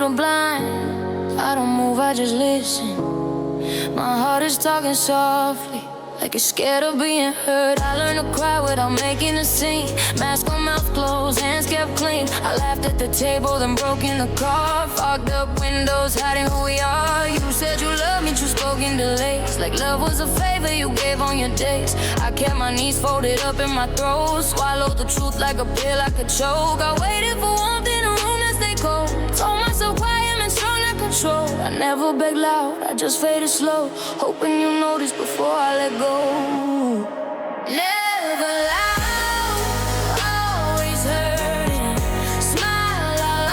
the blind. I don't move, I just listen. My heart is talking softly, like it's scared of being heard. I learned to cry without making a scene. Mask on, mouth closed, hands kept clean. I laughed at the table, then broke in the car. Fogged up windows, hiding who we are. You said you loved me, true spoken delays. Like love was a favor you gave on your days. I kept my knees folded up in my throat. Swallowed the truth like a pill I could choke. I waited for warmth in a room that stayed cold. Told myself quiet and strong, not control. I never begged loud, I just faded slow. Hoping you notice before I let go. Never loud, always hurting. Smile all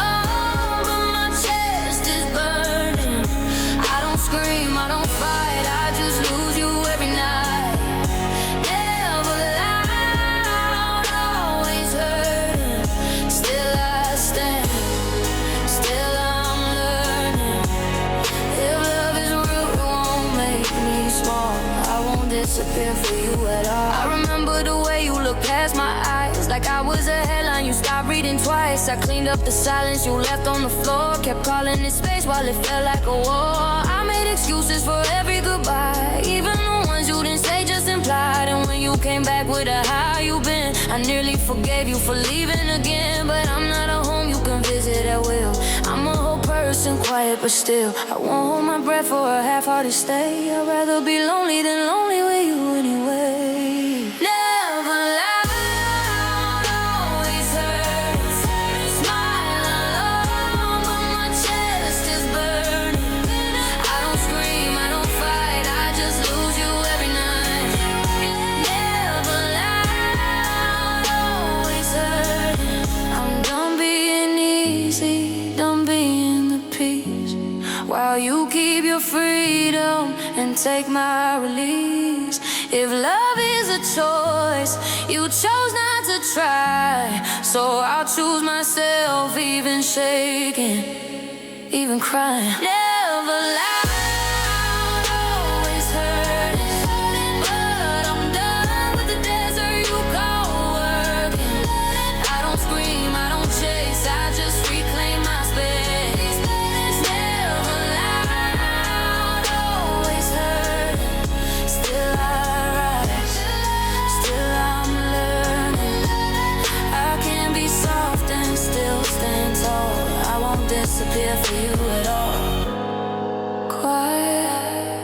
over, my chest is burning. I don't scream, I don't fight, I just lose you every night. Never loud, always hurting. Still I stand, still I'm learning. If love is real, it won't make me small. I won't disappear for you at all. I remember the way you looked past my eyes, like I was a headline you stopped reading twice. I cleaned up the silence you left on the floor. Kept calling it space while it felt like a war. I made excuses for every goodbye, even the ones you didn't say, just implied. And when you came back with a how you been, I nearly forgave you for leaving again. But I'm not a home you can visit at will. I'm a whole person, quiet but still. I won't hold my breath for a half-hearted stay. I'd rather be lonely than lonely with you anyway. Never loud, always hurts. Smile alone, but my chest is burning. I don't scream, I don't fight, I just lose you every night. Never loud, always hurting. I'm done being easy, done being the peace, while you keep your freedom and take my release. If love is a choice, you chose not to try, so I'll choose myself, even shaking, even crying. Never loud, always hurting. But I'm done with the desert you call working. I don't scream, I don't chase, I just reclaim my space. Never loud, always hurting. Still I rise, still I'm learning. I can be soft and still stand tall. I won't disappear for you at all. Quiet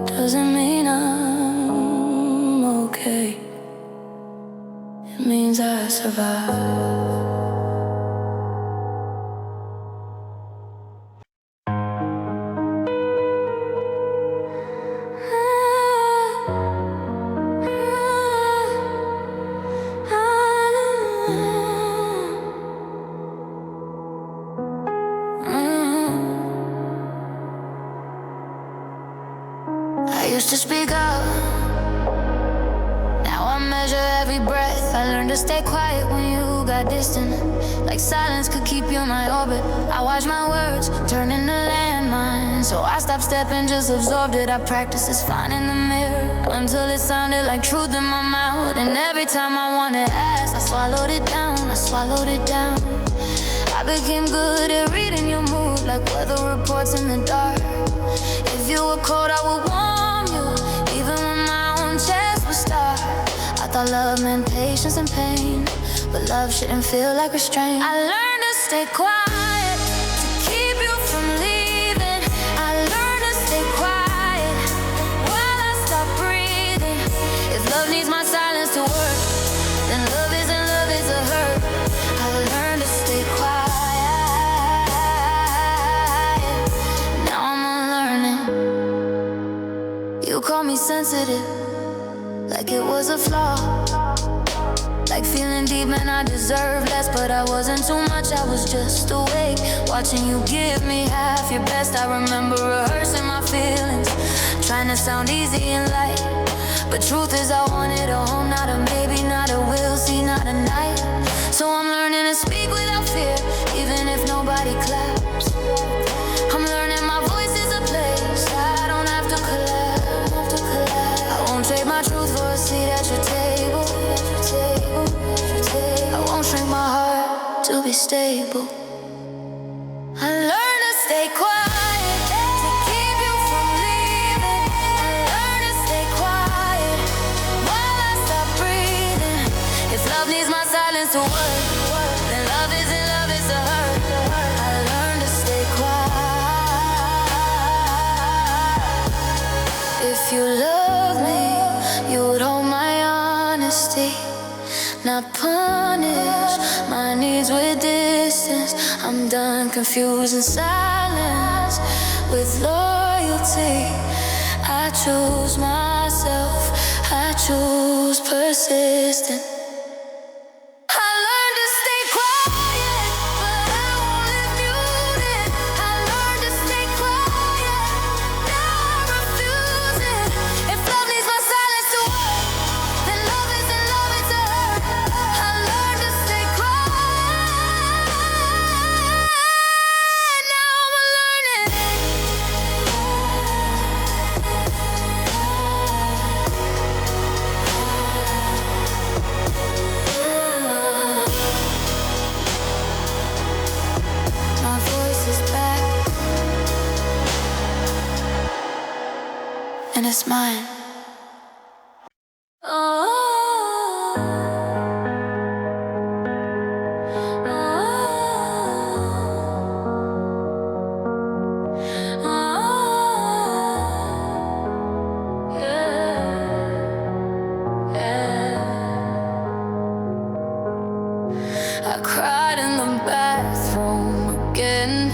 doesn't mean I'm okay. It means I survived. I used to speak up, now I measure every breath. I learned to stay quiet when you got distant, like silence could keep you in my orbit. I watch my words turn into landmines, so I stopped stepping, just absorbed it. I practiced this fine in the mirror until it sounded like truth in my mouth. And every time I wanted ask, I swallowed it down, I swallowed it down. I became good at reading your mood, like weather reports in the dark. If you were cold, I would warm you, even when my own chest was starved. I thought love meant patience and pain, but love shouldn't feel like restraint. I learned to stay quiet, to keep you from leaving. I learned to stay quiet while I stop breathing. If love needs my silence to work, then love is a hurt. I learned to stay quiet. Now I'm unlearning. You call me sensitive, like it was a flaw. Like feeling deep and I deserve less, but I wasn't too much, I was just awake, watching you give me half your best. I remember rehearsing my feelings, trying to sound easy and light, but truth is I wanted a home, not a maybe, not a will, see, not a night. So I'm learning to speak without fear, even if nobody claps. I'm learning my voice is a place, I don't have to collapse. I won't trade my truth for a seat at your table. I won't shrink my heart to be stable. I learned silence to what? Then love isn't love, it's a hurt. I learned to stay quiet. If you love me, you would hold my honesty, not punish my needs with distance. I'm done confusing silence with loyalty. I choose myself, I choose persistent. I learned to stay quiet, but I won't live muted. I learned to stay quiet, now I refuse it. If love needs my silence to work, then love isn't love, it's a hurt. I learned to stay quiet, now I'm learning. My voice is back, and it's mine. I cried in the bathroom again,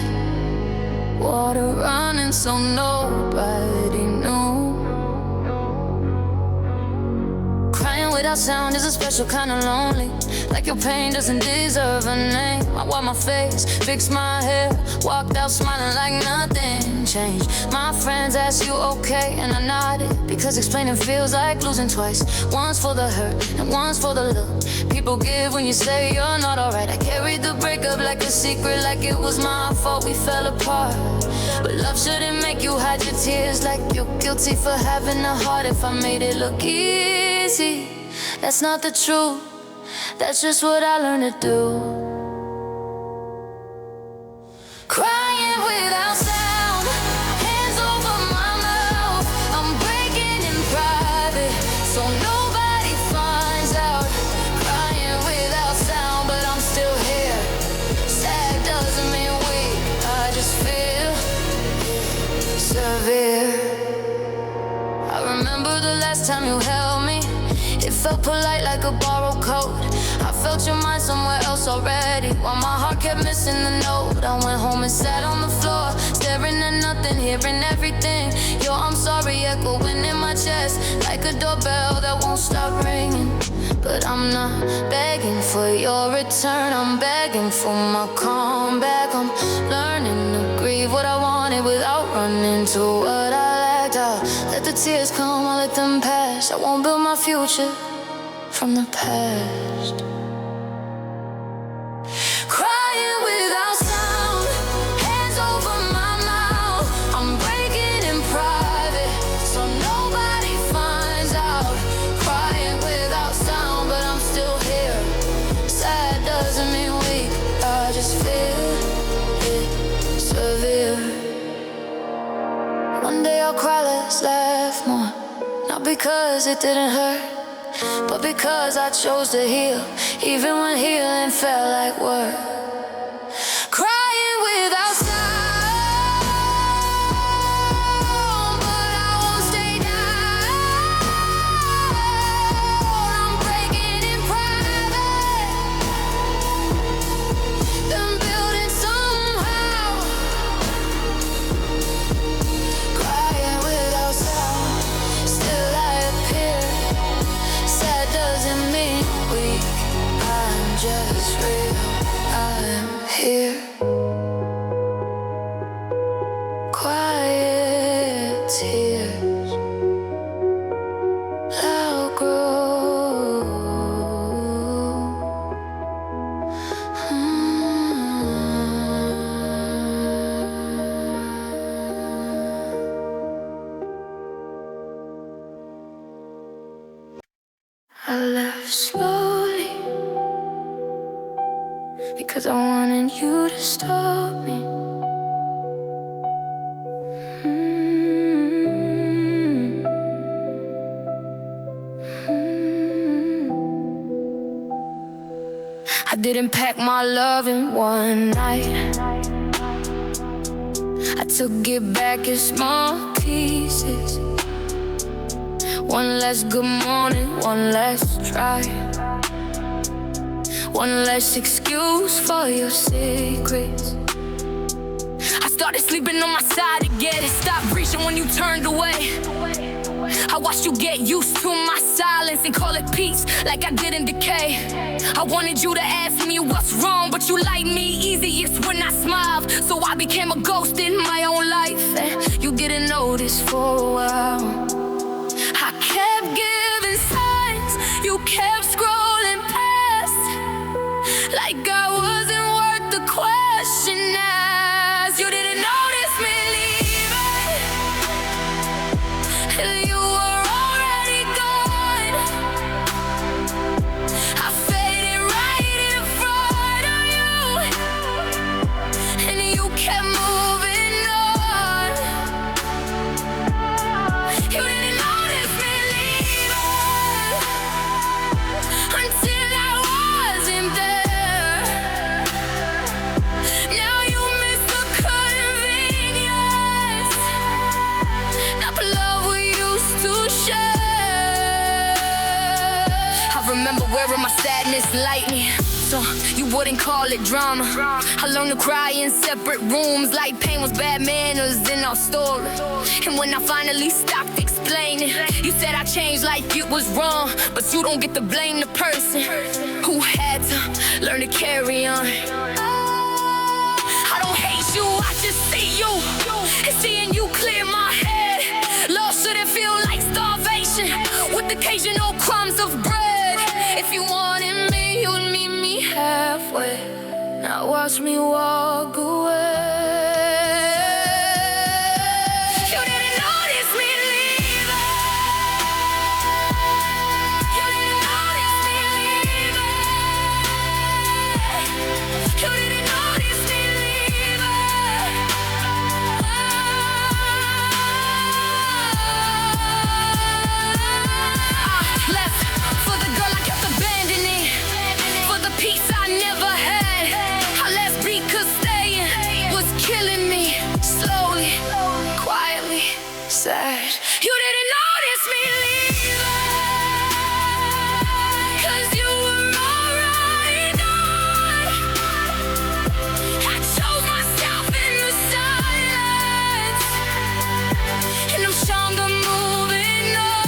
water running so nobody knew. Crying without sound is a special kind of lonely, like your pain doesn't deserve a name. I wiped my face, fixed my hair, walked out smiling like nothing changed. My friends asked you okay, and I nodded, because explaining feels like losing twice. Once for the hurt, and once for the look people give when you say you're not alright. I carried the breakup like a secret, like it was my fault we fell apart. But love shouldn't make you hide your tears, like you're guilty for having a heart. If I made it look easy, that's not the truth, that's just what I learned to do. Crying without sound, hands over my mouth. I'm breaking in private, so nobody finds out. Crying without sound, but I'm still here. Sad doesn't mean weak, I just feel severe. I remember the last time you held me, it felt polite like a borrowed coat. I felt your mind somewhere else already, while my heart kept missing the note. I went home and sat on the floor, staring at nothing, hearing everything. Your I'm sorry echoing in my chest, like a doorbell that won't stop ringing. But I'm not begging for your return, I'm begging for my comeback. I'm learning to grieve what I wanted without running to what I lacked. I'll let the tears come, I'll let them pass. I won't build my future from the past. Crying without sound, hands over my mouth. I'm breaking in private, so nobody finds out. Crying without sound, but I'm still here. Sad doesn't mean weak, I just feel it severe. One day I'll cry less, laugh more, not because it didn't hurt, but because I chose to heal, even when healing felt like work. Crying without sound, but I won't stay down. I'm breaking in private, then building somehow. Crying without sound, still I appear. Sad doesn't mean weak, I'm just real, I'm here. Quiet tears, loud grow. I left slowly, because I wanted you to stop me. didn't pack my love in one night. I took it back in small pieces. One less good morning, one less try, one less excuse for your secrets. I started sleeping on my side again. Stopped reaching when you turned away. I watched you get used to my silence and call it peace like I didn't decay. I wanted you to ask me what's wrong, but you like me easiest when I smiled. So I became a ghost in my own life, and you didn't notice for a while. I kept giving signs, you kept scrolling past, like I wasn't worth the question asked. You didn't notice me leaving, and you were already gone. I faded right in front of you, and you kept moving on. You didn't notice me leaving until I wasn't there. Now you miss the convenience of love we used to share. I remember wearing my sadness lightly, so you wouldn't call it drama. I learned to cry in separate rooms, like pain was bad manners in our story. And when I finally stopped explaining, you said I changed like it was wrong, but you don't get to blame the person who had to learn to carry on. I don't hate you, I just see you, and seeing you clear my head. Love shouldn't feel like starvation, with occasional crumbs of bread. If you wanted me, you'd meet me halfway. Now watch me walk away. You didn't notice me leaving. You didn't notice me leaving. You didn't notice me leaving. Left for the girl I kept abandoning, for the peace I never had. I left because staying was killing me, slowly, quietly, sad. You didn't notice me leaving, 'cause you were already gone. I chose myself in the silence, and I'm stronger moving on.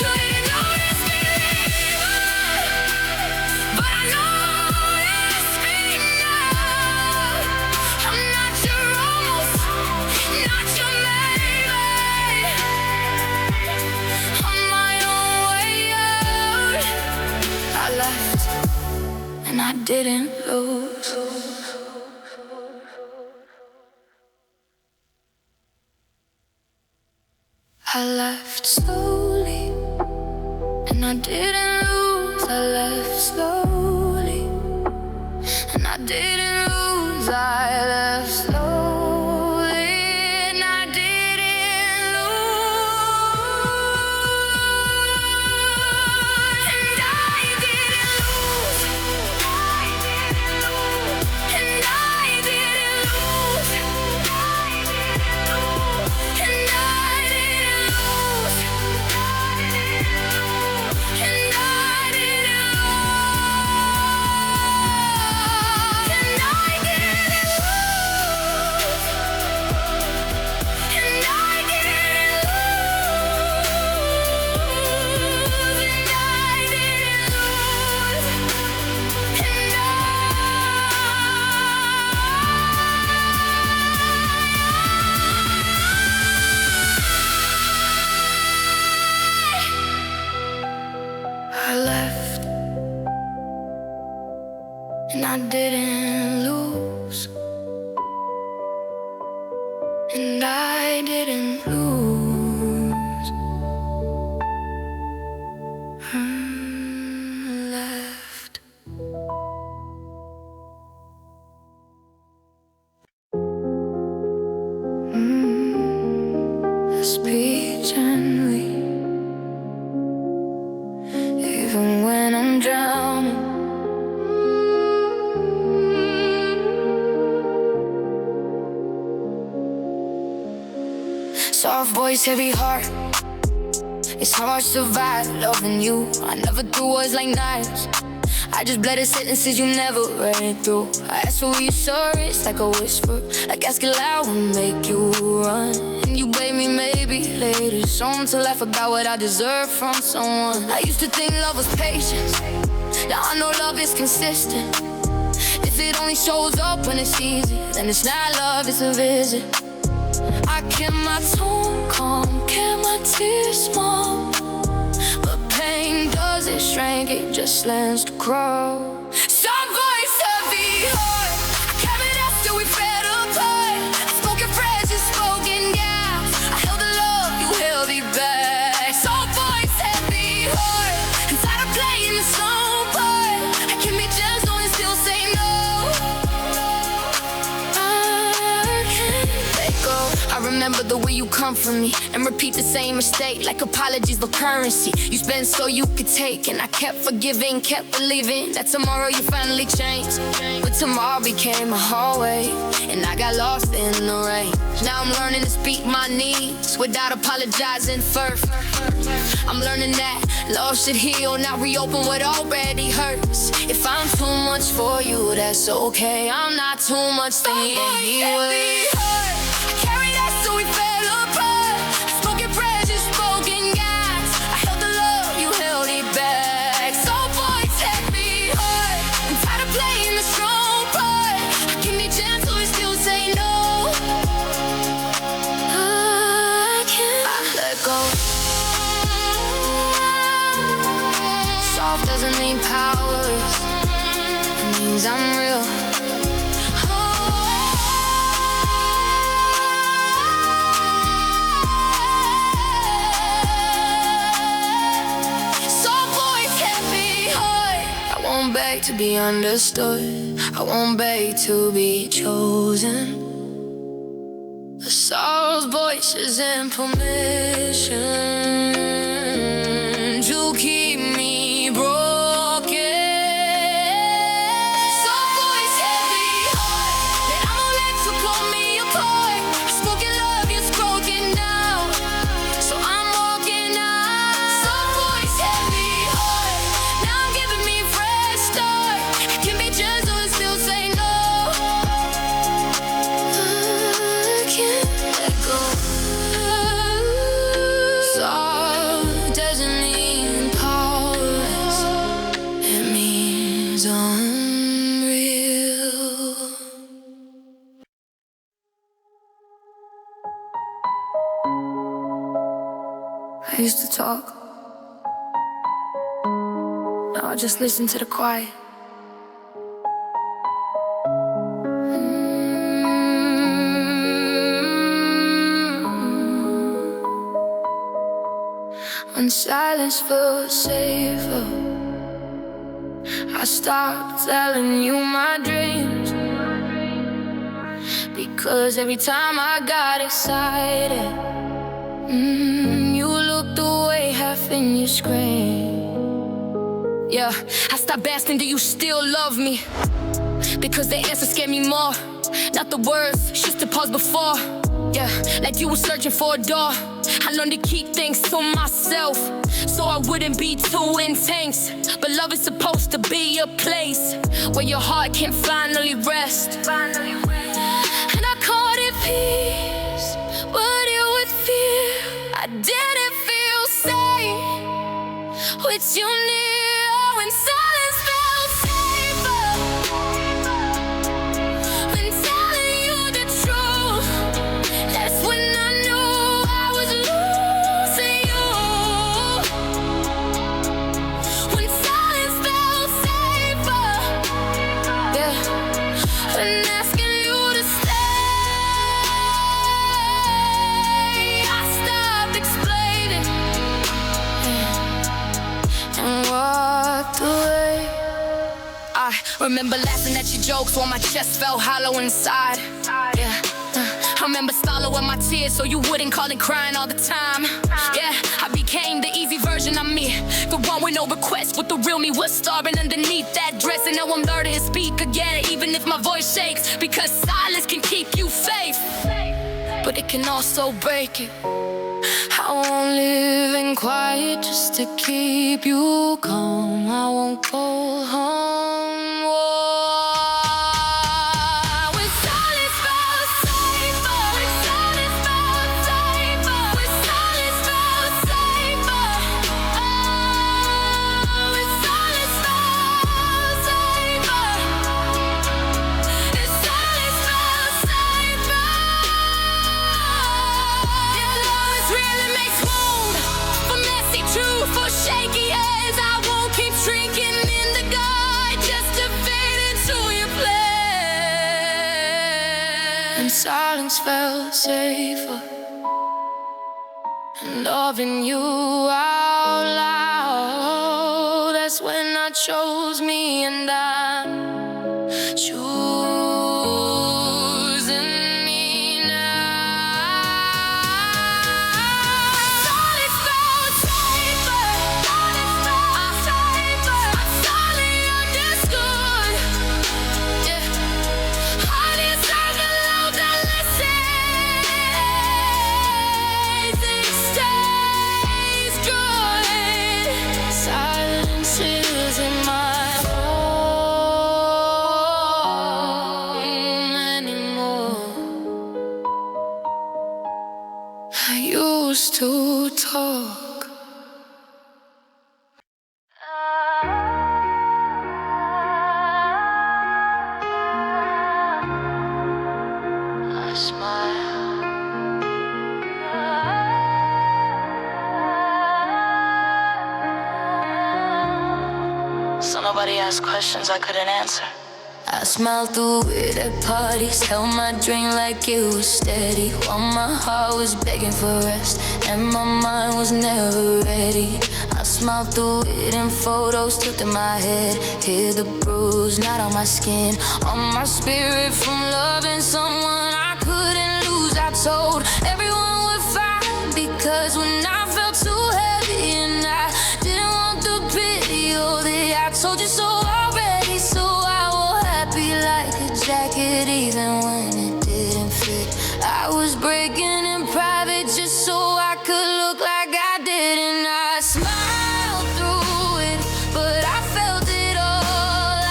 You didn't notice me leaving, but I notice me now. I'm not your almost, not your maybe. On my own way out, I left and I didn't lose. I left slowly and I didn't lose. I left slowly and I didn't lose. I left slowly and I didn't lose. And I didn't lose. And I didn't lose. And I didn't lose. And I didn't I left and I didn't lose. And I didn't lose. I left. Speak gently, even when I'm Soft voice, heavy heart. It's hard to survive loving you. I never threw words like knives. I just blended sentences you never read through. I asked for reassurance like a whisper, like asking loud and make you run. And you gave me maybe later on till I forgot what I deserved from someone. I used to think love was patience. Now I know love is consistent. If it only shows up when it's easy, then it's not love, it's a visit. I kept my tone calm, kept my tears small, but pain doesn't shrink, it just learns to grow. Some voice heavy heart, I carried us till we fell apart. Spoken phrases, spoken gaps, I held the love, you held it back. Some voice heavy heart, I'm tired of playing the slow part. I can be gentle and still say no. I can't let go. I remember the way you comfort me and repeat the same mistake, like apologies for currency. You spent so you could take, and I kept forgiving, kept believing that tomorrow you finally changed. But tomorrow became a hallway, and I got lost in the rain. Now I'm learning to speak my needs without apologizing first. I'm learning that love should heal, not reopen what already hurts. If I'm too much for you, that's okay. I'm not too much to me anyway. Carried us so we fell apart. Spoken pressure, spoken gaps. I held the love, you held it back. So voice heavy heart, I'm tired of playing the strong part. I can be gentle and still say no. I can't let go. Soft doesn't mean powers, it means I'm real. I won't beg to be understood, I won't beg to be chosen. A sorrow's voices and permission to keep me broken. Some voice heavy heart that I'm on it to pull me apart. Spoken love is broken now, so I'm walking out. Some voice heavy heart, now I'm giving me fresh start. I can be gentle and still say no. I can't let go. Soft doesn't mean powerless, it means unreal. I used to talk, now I just listen to the quiet. When silence feels safer, I stopped telling you my dreams, because every time I got excited, you looked away, half in your scream. Yeah, I stopped asking, do you still love me? Because the answer scared me more, not the words, just the pause before. Yeah, like you were searching for a door. I learned to keep things to myself, so I wouldn't be too intense. But love is supposed to be a place where your heart can finally rest. And I called it peace, but it was fear. I didn't feel safe with you near, when silence felt safer. When telling you the truth, that's when I knew I was losing you. When silence felt safer, yeah, when asking you to stay, I stopped explaining and walked away. I remember laughing at your jokes while my chest felt hollow inside. Yeah, I remember swallowing my tears so you wouldn't call and crying all the time. Yeah, I became the easy version of me, the one with no requests, but the real me was starving underneath that dress. And now I'm learning to speak again, even if my voice shakes, because silence can keep you safe, but but it can also break it. I won't live in quiet just to keep you calm. I won't go home. Whoa. When silence felt safer, when silence felt safer, when silence felt safer. Oh, when silence felt safer, when silence felt safer. If love really makes room for messy truth, for shaky hands, I won't keep shrinking in the guard just to fit into your plan. And silence felt safer, and loving you out loud, that's when I chose me, and I'm choosing me now. Silence felt safer, silence felt safer. I finally understood. Yeah, I deserve the love that listens. It stays good. Silence isn't my home anymore. I used to talk. I smile. So nobody asked questions I couldn't answer. I smiled through it at parties, held my drink like it was steady, while my heart was begging for rest and my mind was never ready. I smiled through it in photos, tucked in my head, hear the bruise, not on my skin, on my spirit from loving someone I couldn't lose. I told everyone we're fine, because when I felt too heavy and I didn't want the pity or the I told you so already, so I wore happy like a jacket even when it didn't fit. I was breaking in private just so I could look like I did, and I smiled through it, but I felt it all. I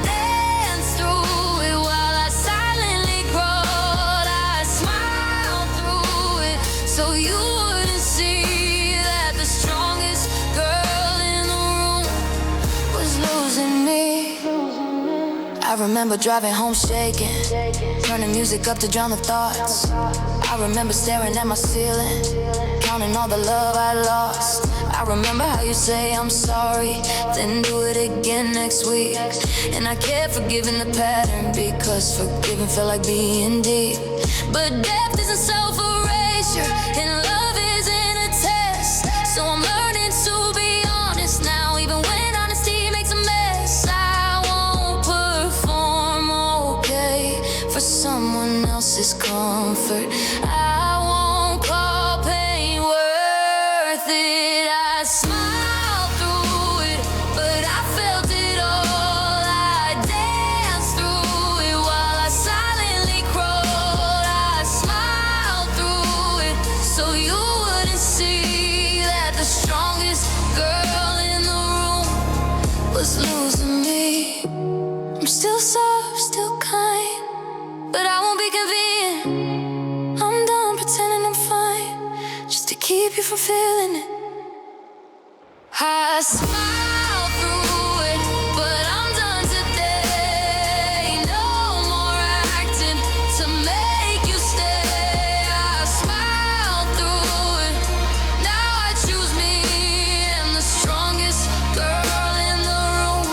danced through it while I silently crawled. I smiled through it so you wouldn't see that the strongest girl in the room was losing me. I remember driving home shaking, turning music up to drown the thoughts. I remember staring at my ceiling, counting all the love I lost. I remember how you say I'm sorry, then do it again next week. And I kept forgiving the pattern, because forgiving felt like being deep. But depth isn't self-erasure, and love isn't a test. So I'm learning to be honest now, even when honesty makes a mess. I won't perform okay for someone else's comfort. I won't call pain worth it. I smiled through it, but I felt it all. I danced through it while I silently crawled. I smiled through it so you wouldn't see that the strongest girl in the room was losing me. I'm still soft, still kind, but I won't be convenient. I'm done pretending I'm fine, just to keep you from feeling it. I smile through it, but I'm done today. No more acting to make you stay. I smile through it, now I choose me, and the strongest girl in the room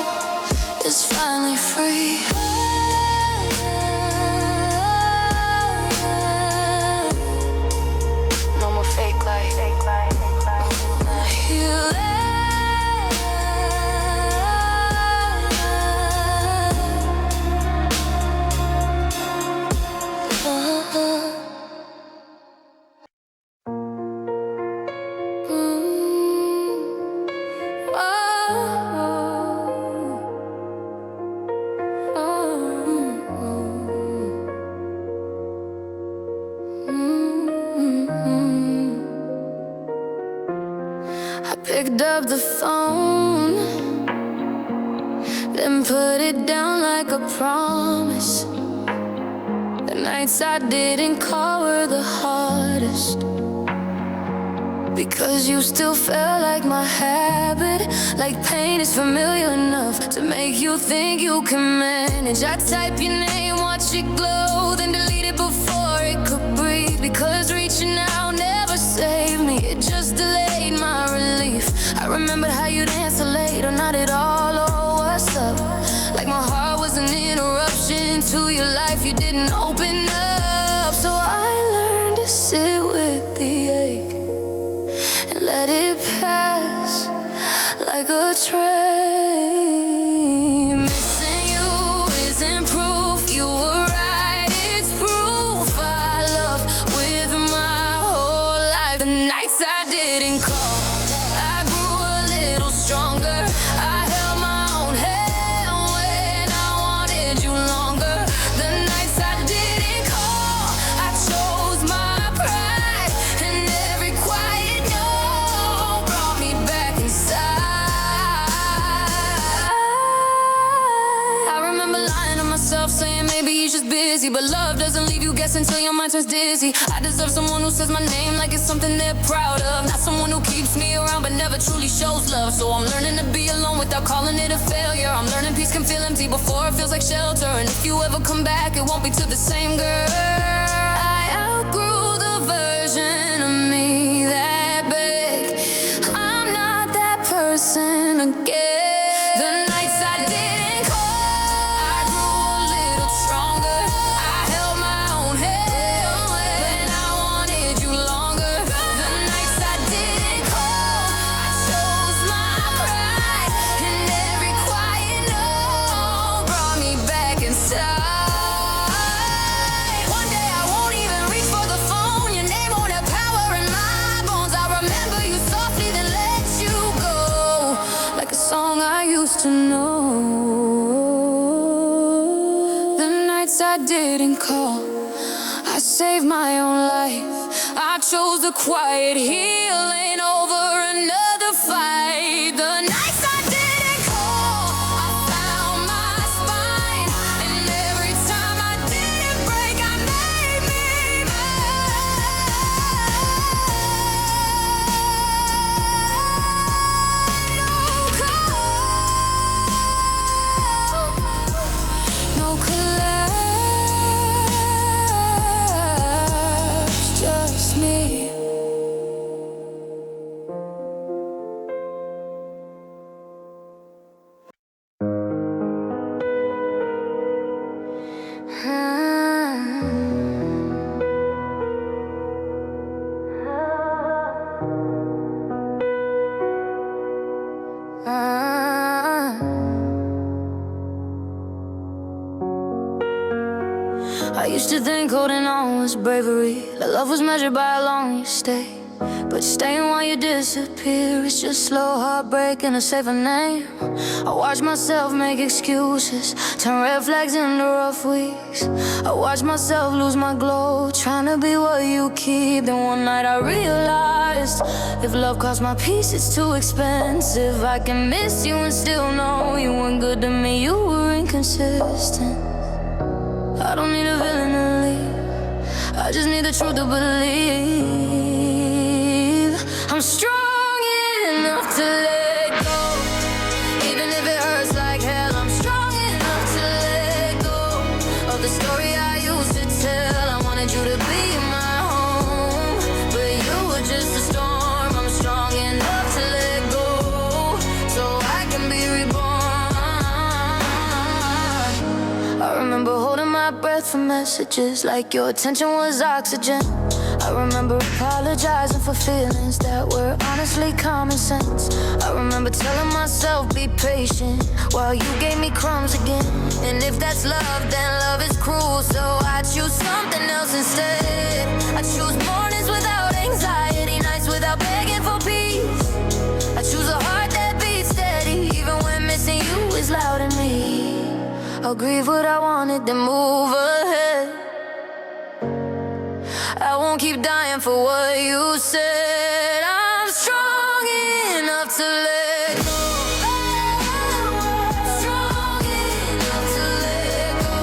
is finally free. No more fake life. You picked up the phone, then put it down like a promise. The nights I didn't call were the hardest, because you still felt like my habit. Like pain is familiar enough to make you think you can manage. I type your name, watch it glow, then delete it before it could breathe. Because reaching out never saved me, it just delayed my relief. I remembered how you'd answer late or not at all, oh what's up. Like my heart was an interruption to your life, you didn't open up. So I learned to sit with the ache and let it pass like a train. Missing you isn't proof you were right, it's proof I loved with my whole life. The nights I didn't call, I grew a little stronger. I held my own head when I wanted you longer. The nights I didn't call, I chose my pride, and every quiet no brought me back inside. I remember lying to myself, saying maybe he's just busy, but love doesn't leave you guessing till your mind turns dizzy. I deserve someone who says my name like it's something they're proud of, not someone who keeps me around but never truly shows love. So I'm learning to be alone without calling it a failure. I'm learning peace can feel empty before it feels like shelter, and if you ever come back it won't be to the same girl. I outgrew the version of me that big, I'm not that person again. The nights I didn't call, I grew a little stronger. I held my own head when I wanted you longer. The nights I didn't call, I chose my pride, and every quiet no brought me back inside. One day I won't even reach for the phone, your name won't have power in my bones. I remember you softly then let you go, like a song I used to know. The nights I didn't call, I saved my own life. I chose the quiet healing over another fight. The nights I didn't call, I found my spine, and every time I didn't break, I made me mine. No collapse, just me. I used to think holding on was bravery, that love was measured by how long you stay. But staying while you disappear is just slow heartbreak and a safer name. I watch myself make excuses, turn red flags into rough weeks. I watch myself lose my glow, trying to be what you keep. Then one night I realized, if love costs my peace, it's too expensive. I can miss you and still know you weren't good to me, you were inconsistent. I don't need a villain to leave, I just need the truth to believe. I'm strong enough to let go, even if it hurts like hell. I'm strong enough to let go of the story I used to tell. I wanted you to be my home, but you were just a storm. I'm strong enough to let go, so I can be reborn. I remember holding my breath for messages like your attention was oxygen. I remember apologizing for feelings that were honestly common sense. I remember telling myself be patient while you gave me crumbs again. And if that's love, then love is cruel, so I choose something else instead. I choose mornings without anxiety, nights without begging for peace. I choose a heart that beats steady, even when missing you is loud in me. I'll grieve what I wanted, then move ahead. I won't keep dying for what you said. I'm strong enough to let go. Strong enough to let go.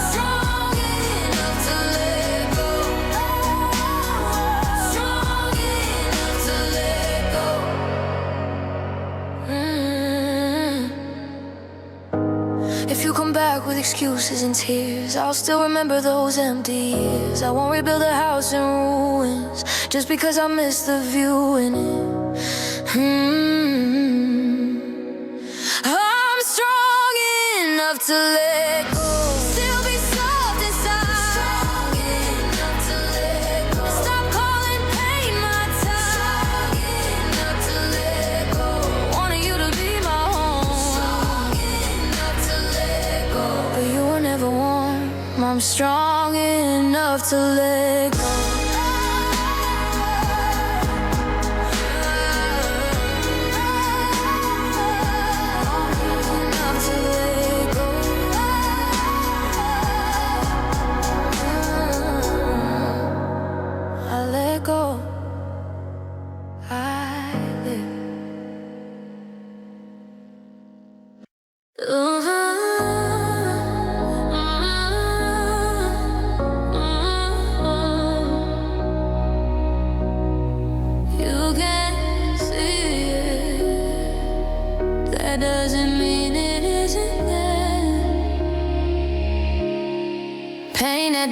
Strong enough to let go. Strong enough to let go. If you come back with excuses and tears, I'll still remember those empty years. I won't rebuild a house in ruins just because I miss the view in it. I'm strong enough to let go. Still be soft inside. Strong enough to let go. Stop calling pain my time. Strong enough to let go. Wanted you to be my home. Strong enough to let go. But you were never warm. I'm strong enough to let go.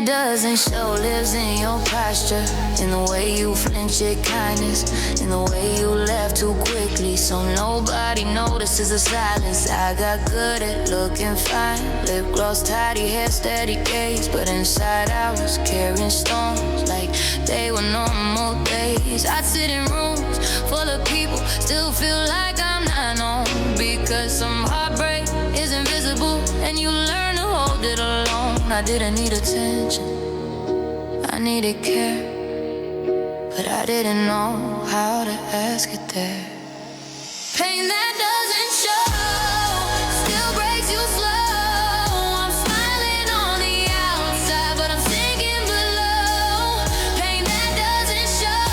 Doesn't show lives in your posture, in the way you flinch at kindness, in the way you left too quickly, so nobody notices the silence. I got good at looking fine, lip gloss, tidy hair, steady gaze, but inside I was carrying storms like they were normal days. I'd sit in rooms full of people, still feel like I'm not known, because some heartbreak is invisible and you learn to hold it alone. I didn't need attention, I needed care, but I didn't know how to ask it there. Pain that doesn't show still breaks you slow. I'm smiling on the outside, but I'm sinking below. Pain that doesn't show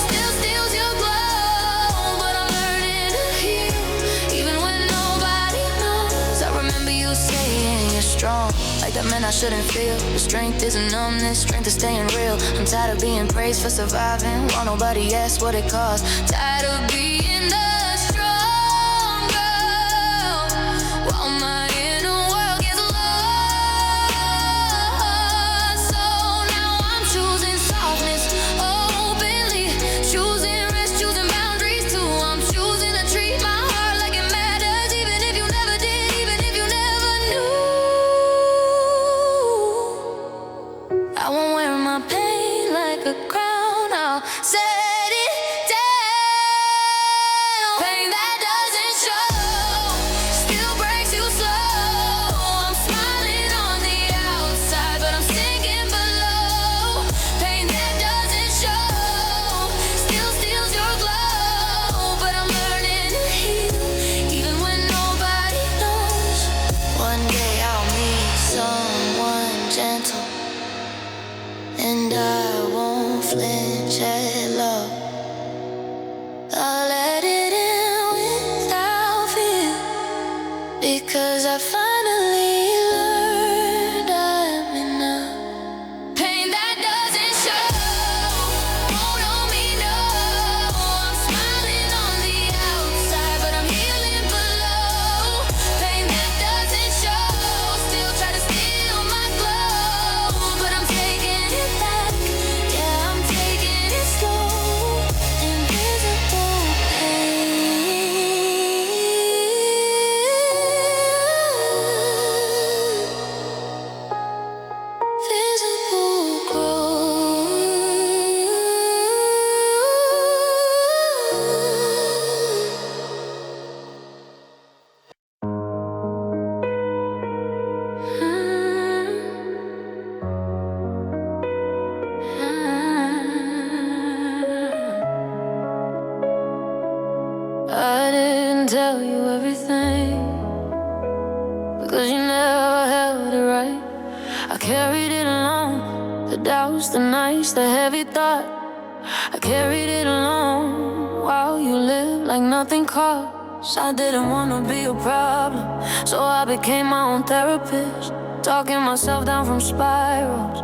still steals your glow, but I'm learning to heal even when nobody knows. I remember you saying you're strong, like that meant I shouldn't feel. The strength isn't numbness, strength is staying real. I'm tired of being praised for surviving while nobody asks what it costs. Tired of being the strong girl while my inner world gets lost. So now I'm choosing softness openly, choosing rest, choosing boundaries too. I'm choosing to treat my heart like it matters, even if you never did, even if you never knew. I won't wear my pain like a crown, I'll set it down. Pain that doesn't show still breaks you slow. I'm smiling on the outside, but I'm sinking below. Pain that doesn't show still steals your glow, but I'm learning to heal even when nobody knows. One day I'll meet someone gentle, and I won't flinch at love. I'll let it in without fear, because I finally learned I'm enough. Pain that doesn't show won't hold me, no. I'm smiling on the outside, but I'm healing below. Pain that doesn't show still try to steal my glow, but I'm taking it back. Yeah, I'm taking it slow. Invisible pain, visible growth. I didn't tell you everything, because you never held it right. I carried it alone, the doubts, the nights, the heavy thought. I carried it alone while you lived like nothing cost. I didn't wanna be a problem, so I became my own therapist, talking myself down from spirals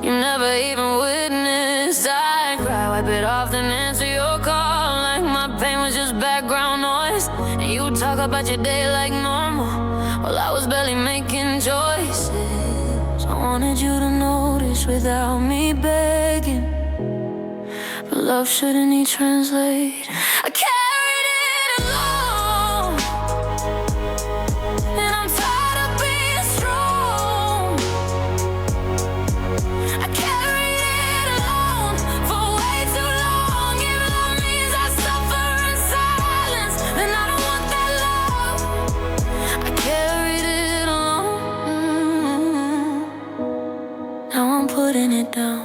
you never even witnessed. I'd cry, wipe it off, then answer your call like my pain was just background noise. And you talk about your day like normal, while I was barely making choices. I wanted you to notice without me begging, but love shouldn't need translate. I carried it alone, and I'm tired of being strong. I carried it alone for way too long. If love means I suffer in silence, then I don't want that love. I carried it alone. Now I'm putting it down.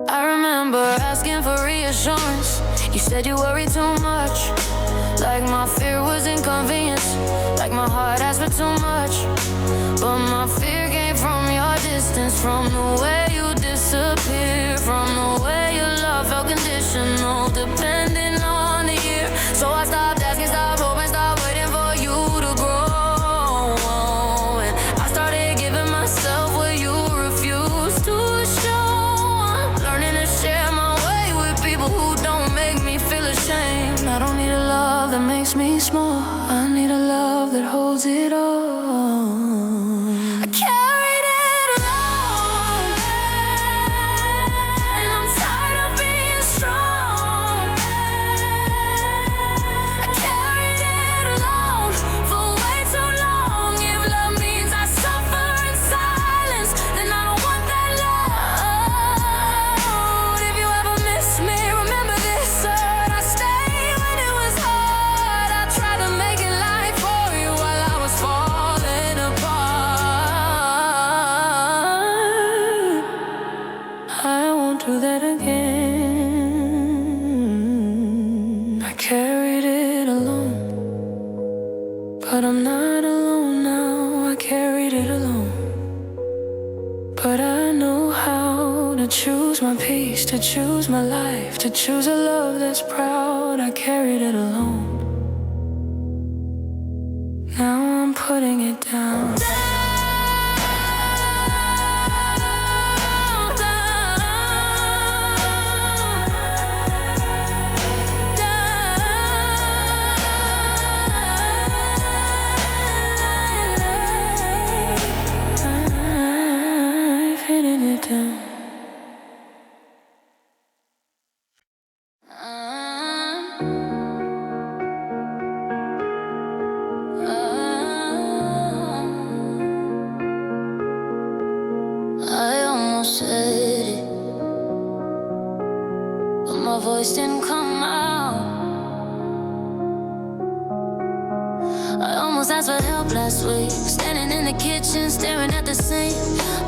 I remember asking for reassurance. You said you worry too much, like my fear was inconvenience, like my heart asked for too much. But my fear came from your distance, from the way you disappeared, from the way your love felt conditional, depending on the year. So I stopped asking, stopped hoping, stopped waiting for you to grow. And I started giving myself what you refused to show. Learning to share my way with people who don't make me feel ashamed. I don't need a love that makes me small, I need a love that holds it all. I carried it alone, and I'm tired of being strong. I carried it alone for way too long. If love means I suffer in silence, then I don't want that love. If you ever miss me, remember this, hurt. I stayed when it was hard. I tried to make it light for you while I was falling apart. I won't do that again. I carried it alone, but I'm not alone now. I carried it alone, but I know how to choose my peace, to choose my life, to choose a love that's proud. I carried it alone. Now I'm putting it down. I've hidden it down. I almost said it, but my voice didn't come out. I almost asked for help last week, standing in the kitchen, staring at the sink.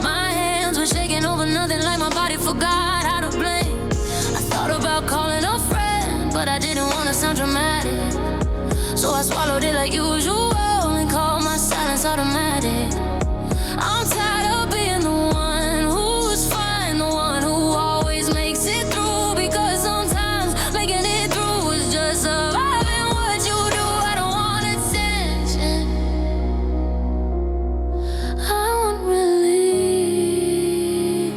My hands were shaking over nothing, like my body forgot how to blame. I thought about calling a friend, but I didn't want to sound dramatic, so I swallowed it like usual and called my silence automatic. I'm tired of being the one who's fine, the one who always makes it through, because sometimes making it through is just surviving what you do. I don't want attention, I want relief.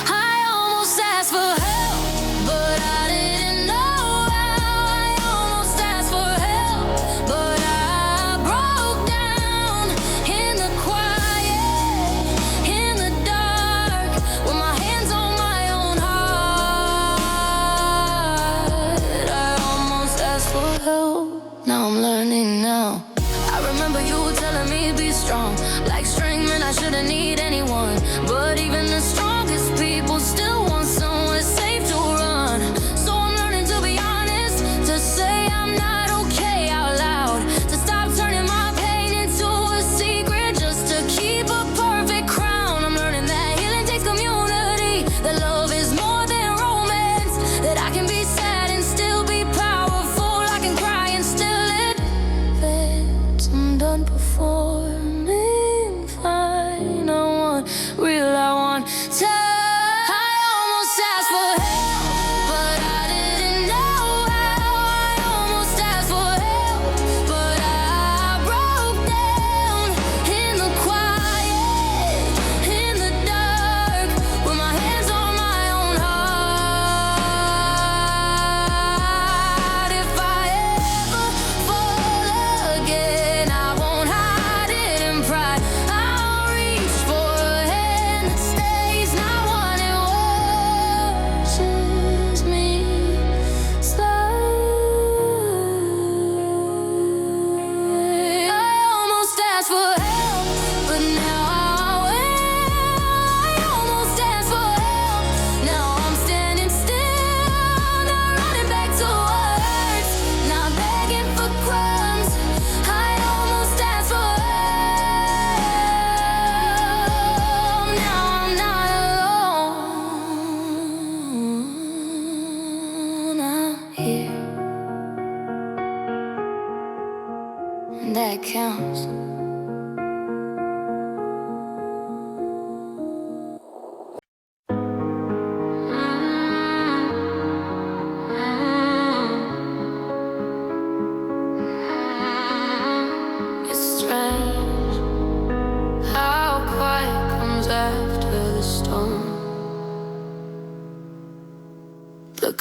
I almost asked for help, but I didn't know how. I almost asked for help, but I broke down in the quiet, in the dark, with my hands on my own heart. I almost asked for help, now I'm learning now. I remember you telling me be strong, like strength meant I shouldn't need anyone. But even the strongest people still want somewhere safe to run. So I'm learning to be honest, to say I'm not okay out loud, to stop turning my pain into a secret just to keep a perfect crown. I'm learning that healing takes community, that love is more than romance, that I can be sad and still be powerful, I can cry and still advance. I'm done performing fine, I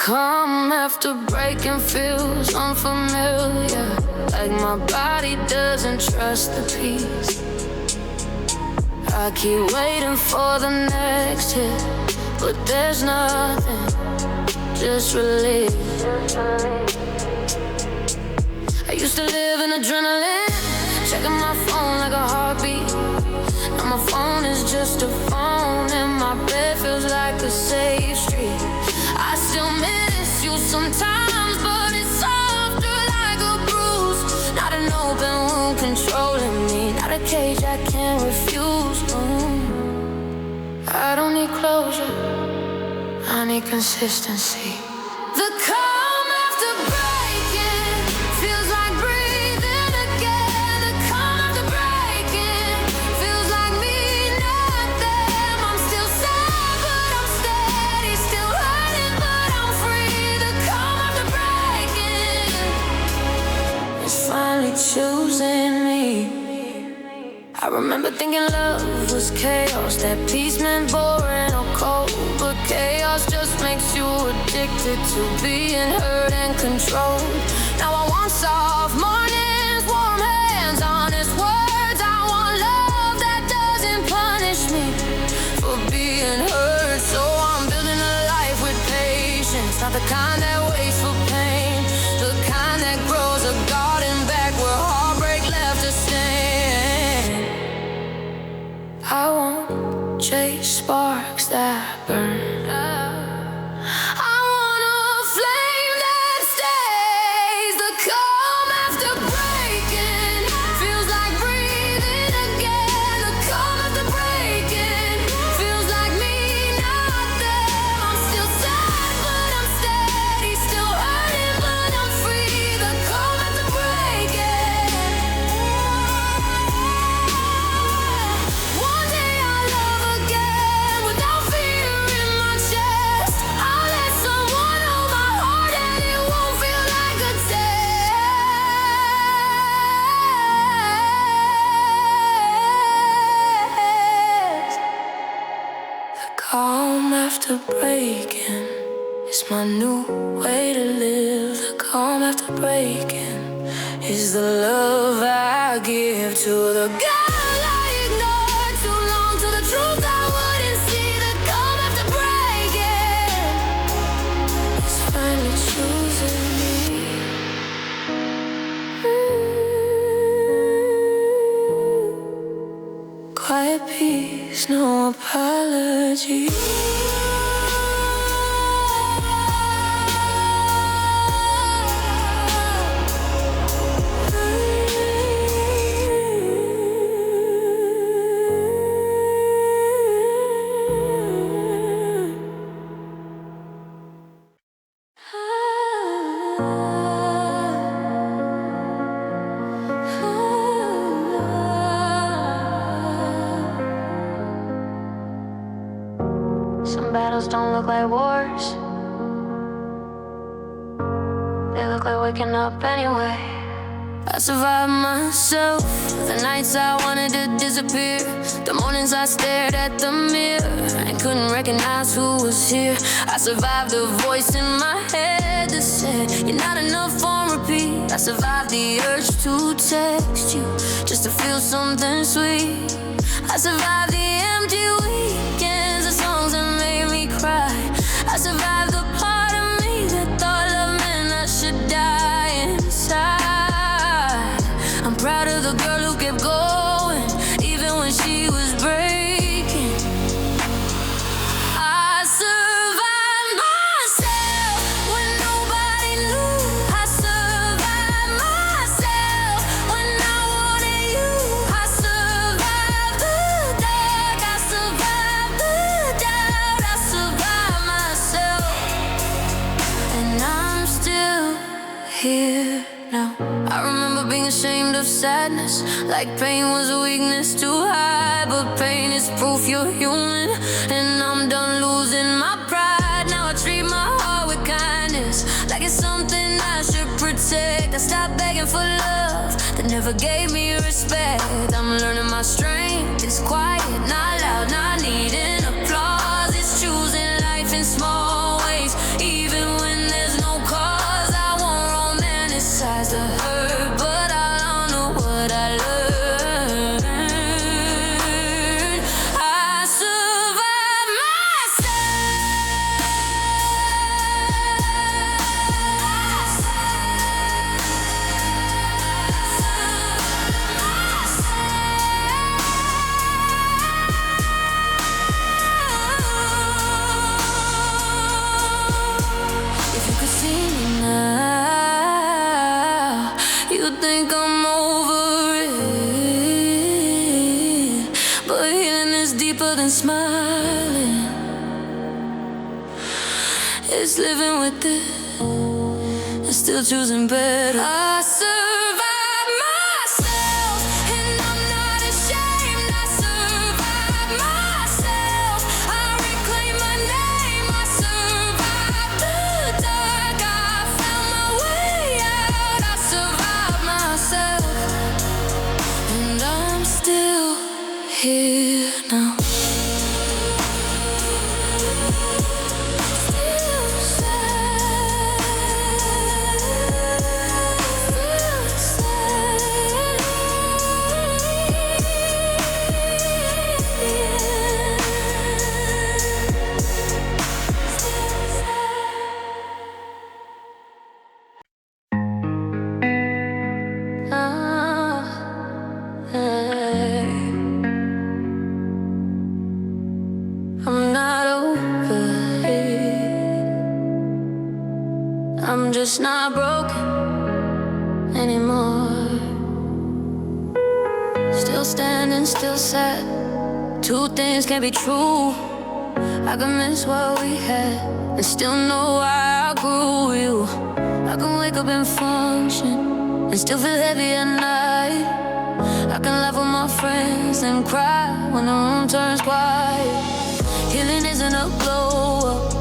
calm after breaking feels unfamiliar, like my body doesn't trust the peace. I keep waiting for the next hit, but there's nothing, just relief. I used to live in adrenaline, checking my phone like a heartbeat. Now my phone is just a phone, and my bed feels like a safe street. I still miss you sometimes, but it's softer like a bruise. Not an open wound controlling me, not a cage I can't refuse. I don't need closure, I need consistency. The calm after breaking feels like breathing again. The calm after breaking feels like me, not them. I'm still sad, but I'm steady. Still hurting, but I'm free. The calm after breaking is finally choosing me. I remember thinking love was chaos, that peace meant boring or cold. But chaos just makes you addicted to being hurt and controlled. Now I want soft mornings, warm hands, honest words. I want love that doesn't punish me for being hurt. So I'm building a life with patience, not the kind that waits for pain, the kind that grows a garden back where heartbreak left a stain. I won't chase sparks that burn. I want a flame that stays. The calm after breaking feels like breathing again. The calm after breaking feels like me, not them. I'm still sad, but I'm steady. Still hurting, but I'm free. The calm after breaking. One day I'll love again without fear in my chest. I'll let someone hold my heart and it won't feel like a test. The calm after breaking is my new way to live. The calm after breaking is the love I give to the girl I ignored too long, to the truth I wouldn't see. The calm after breaking is finally choosing me. Quiet peace, no apology. Some battles don't look like wars, they look like waking up anyway. I survived myself, the nights I wanted to disappear, the mornings I stared at the mirror and couldn't recognize who was here. I survived the voice in my head that said, you're not enough on repeat. I survived the urge to text you just to feel something sweet. I survived the empty weekends, the songs that made me cry. I survived the part of me that thought love meant I should die inside. I'm proud of the girl who kept going, even when she was breaking. I survived myself when nobody knew. I survived myself when I wanted you. I survived the dark, I survived the doubt. I survived myself, and I'm still here now. I remember being ashamed of sadness, like pain was a weakness to hide. But pain is proof you're human, and I'm done losing my pride. Now I treat my heart with kindness, like it's something I should protect. I stopped begging for love that never gave me respect. I'm learning my strength is quiet, not loud, not needing applause. It's choosing life in small ways, even when deeper than smiling. It's living with it and still choosing better. I survive myself and I'm not ashamed. I survive myself. I reclaim my name. I survived the dark. I found my way out. I survived myself and I'm still here now. I'm not over it. I'm just not broken anymore. Still standing, still sad. Two things can't be true. I can miss what we had and still know why I grew you. I can wake up and function and still feel heavy at night. I can laugh with my friends and cry when the room turns quiet. Healing isn't a glow up,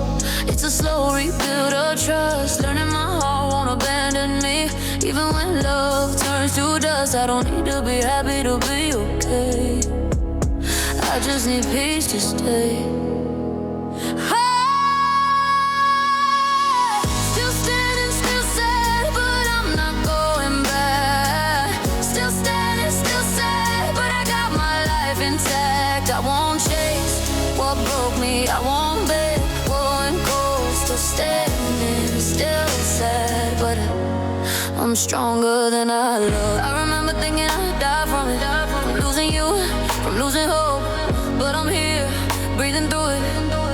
it's a slow rebuild of trust. Learning my heart won't abandon me, even when love turns to dust. I don't need to be happy to be okay. I just need peace to stay. Still standing, still sad, but I'm not going back. Still standing, still sad, but I got my life intact. I won't chase what broke me, I won't beg, going cold. Still standing, still sad, but I'm stronger than I love. I remember thinking I'd die from it, from losing you, from losing hope. But I'm here, breathing through it,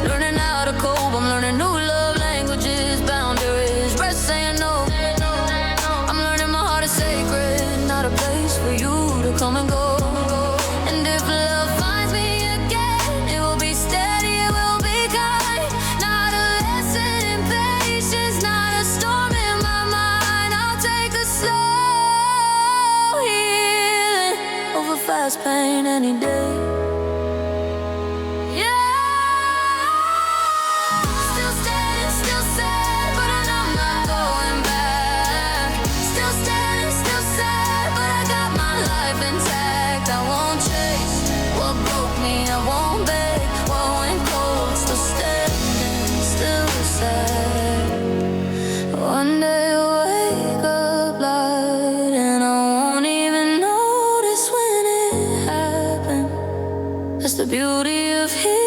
learning how to cope. I'm learning new love languages, boundaries, rest saying no. I'm learning my heart is sacred, not a place for you to come and go. And if love finds me again, it will be steady, it will be kind. Not a lesson in patience, not a storm in my mind. I'll take a slow healing over fast pain any day. One day I'll wake up light and I won't even notice when it happened. That's the beauty of healing.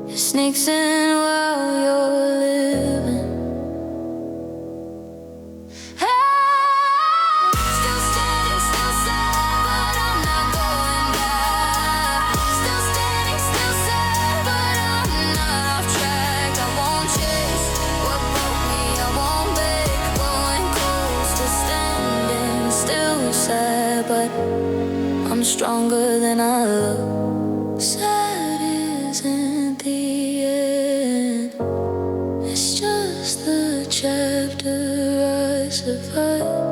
It sneaks in while you're living. Still standing, still sad, but I'm not going back. Still standing, still sad, but I'm not off track. I won't chase what broke me, I won't beg, going cold. Still standing, still sad, but I'm stronger than I look. Sad isn't the end, it's just the chapter I survived.